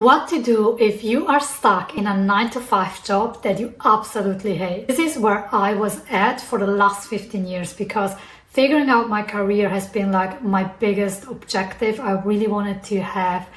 What to do if you are stuck in a 9-to-5 job that you absolutely hate. This is where I was at for the last 15 years because figuring out my career has been like my biggest objective. I really wanted to have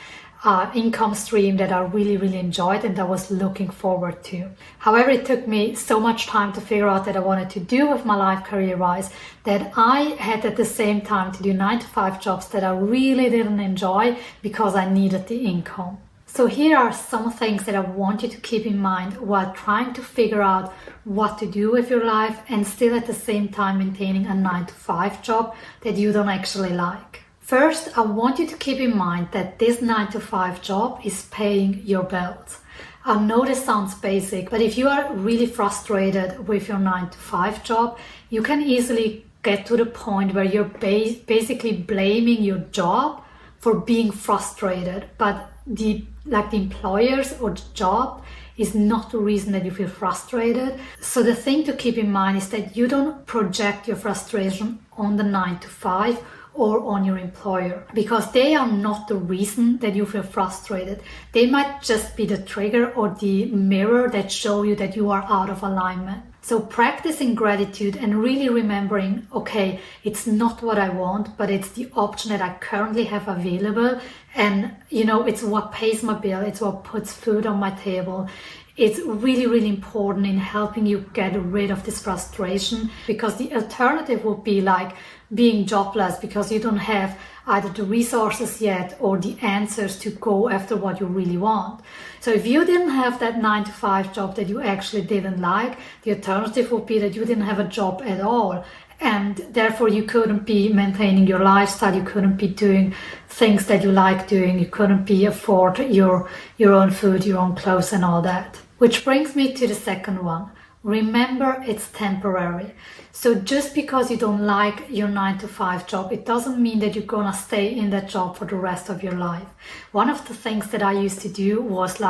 an income stream that I really enjoyed and I was looking forward to. However, it took me so much time to figure out that I wanted to do with my life career-wise that I had at the same time to do 9-to-5 jobs that I really didn't enjoy because I needed the income. So here are some things that I want you to keep in mind while trying to figure out what to do with your life and still at the same time maintaining a 9-to-5 job that you don't actually like. First, I want you to keep in mind that this 9-to-5 job is paying your bills. I know this sounds basic, but if you are really frustrated with your 9-to-5 job, you can easily get to the point where you're basically blaming your job for being frustrated, but the employers or the job is not the reason that you feel frustrated. So the thing to keep in mind is that you don't project your frustration on the 9-to-5 or on your employer, because they are not the reason that you feel frustrated. They might just be the trigger or the mirror that show you that you are out of alignment. So practicing gratitude and really remembering, okay, it's not what I want, but it's the option that I currently have available. And, it's what pays my bill. It's what puts food on my table. It's really important in helping you get rid of this frustration, because the alternative would be like being jobless because you don't have either the resources yet or the answers to go after what you really want. So if you didn't have that 9-to-5 job that you actually didn't like, the alternative would be that you didn't have a job at all. And therefore you couldn't be maintaining your lifestyle, you couldn't be doing things that you like doing, you couldn't be afford your own food, your own clothes and all that. Which brings me to the second one. Remember, it's temporary. So just because you don't like your 9-to-5 job, it doesn't mean that you're gonna stay in that job for the rest of your life. One of the things that I used to do was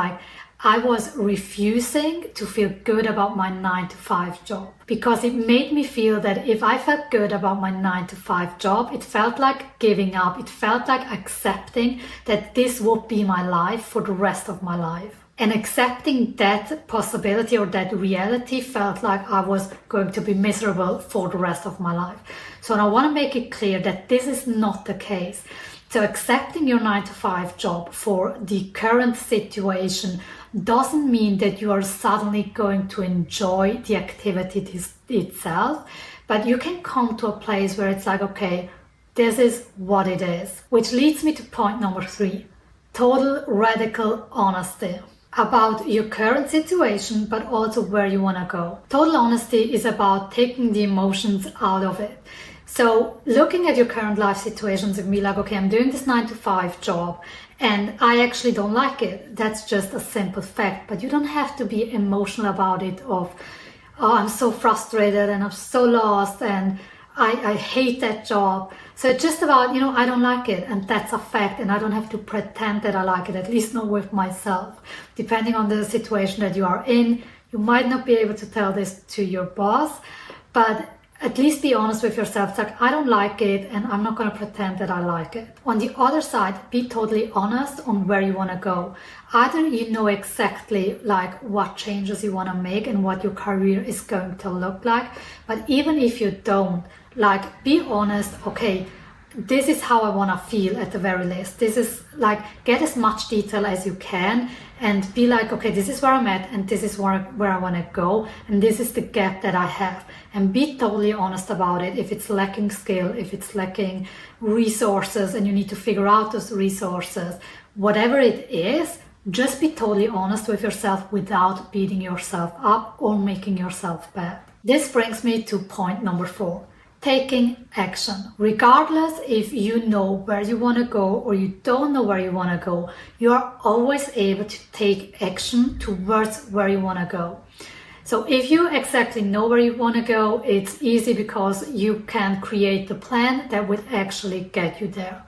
I was refusing to feel good about my 9-to-5 job because it made me feel that if I felt good about my 9-to-5 job, it felt like giving up. It felt like accepting that this would be my life for the rest of my life. And accepting that possibility or that reality felt like I was going to be miserable for the rest of my life. So I want to make it clear that this is not the case. So accepting your 9-to-5 job for the current situation doesn't mean that you are suddenly going to enjoy the activity itself, but you can come to a place where it's like, okay, this is what it is. Which leads me to point number 3, total radical honesty about your current situation, but also where you want to go. Total honesty is about taking the emotions out of it. So looking at your current life situations and be like, okay, I'm doing this 9-to-5 job and I actually don't like it. That's just a simple fact, but you don't have to be emotional about it of, oh, I'm so frustrated and I'm so lost and I hate that job. So it's just about, I don't like it and that's a fact and I don't have to pretend that I like it, at least not with myself. Depending on the situation that you are in, you might not be able to tell this to your boss, but at least be honest with yourself. It's like, I don't like it and I'm not going to pretend that I like it. On the other side, be totally honest on where you want to go. Either you know exactly what changes you want to make and what your career is going to look like, but even if you don't, be honest, okay, this is how I want to feel at the very least. This is get as much detail as you can and be like, okay, this is where I'm at and this is where I want to go and this is the gap that I have, and be totally honest about it. If it's lacking skill, if it's lacking resources and you need to figure out those resources, whatever it is, just be totally honest with yourself without beating yourself up or making yourself bad. This brings me to point number 4. Taking action. Regardless if you know where you want to go or you don't know where you want to go, you are always able to take action towards where you want to go. So if you exactly know where you want to go, it's easy because you can create the plan that would actually get you there.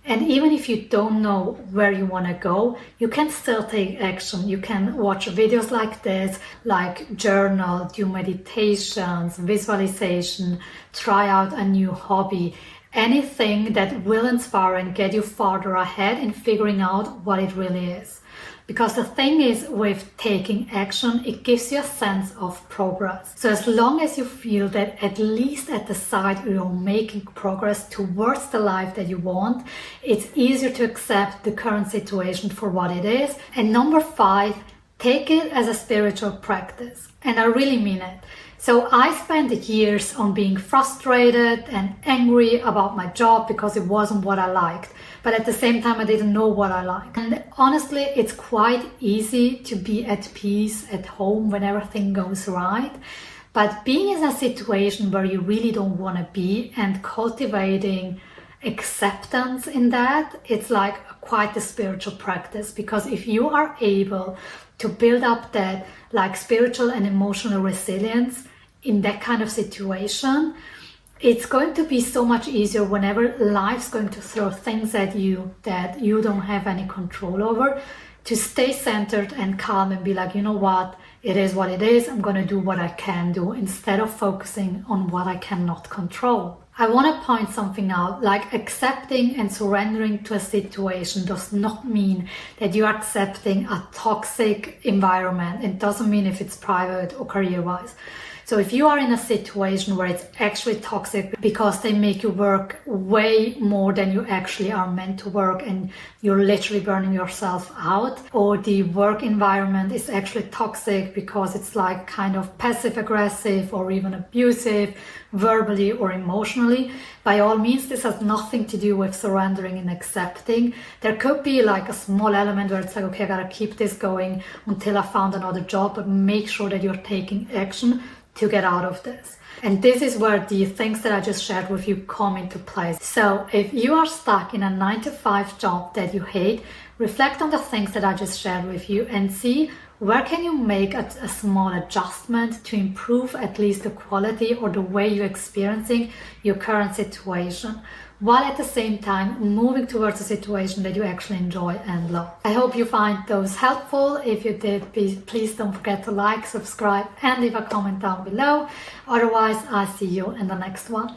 And even if you don't know where you want to go, you can still take action. You can watch videos like this, like journal, do meditations, visualization, try out a new hobby, anything that will inspire and get you farther ahead in figuring out what it really is. Because the thing is, with taking action, it gives you a sense of progress. So as long as you feel that at least at the side you're making progress towards the life that you want, it's easier to accept the current situation for what it is. And number 5, take it as a spiritual practice. And I really mean it. So I spent years on being frustrated and angry about my job because it wasn't what I liked. But at the same time, I didn't know what I liked. And honestly, it's quite easy to be at peace at home when everything goes right. But being in a situation where you really don't want to be and cultivating acceptance in that, it's like quite a spiritual practice. Because if you are able to build up that like spiritual and emotional resilience in that kind of situation, it's going to be so much easier whenever life's going to throw things at you that you don't have any control over, to stay centered and calm and be like, you know what, it is what it is. I'm going to do what I can do instead of focusing on what I cannot control. I want to point something out, like accepting and surrendering to a situation does not mean that you're accepting a toxic environment. It doesn't mean if it's private or career-wise. So if you are in a situation where it's actually toxic because they make you work way more than you actually are meant to work and you're literally burning yourself out, or the work environment is actually toxic because it's like kind of passive aggressive or even abusive, verbally or emotionally, by all means, this has nothing to do with surrendering and accepting. There could be like a small element where it's like, okay, I gotta keep this going until I found another job, but make sure that you're taking action to get out of this. And this is where the things that I just shared with you come into place. So if you are stuck in a 9-to-5 job that you hate, reflect on the things that I just shared with you and see where can you make a small adjustment to improve at least the quality or the way you're experiencing your current situation, while at the same time moving towards a situation that you actually enjoy and love. I hope you find those helpful. If you did, please don't forget to like, subscribe, and leave a comment down below. Otherwise, I'll see you in the next one.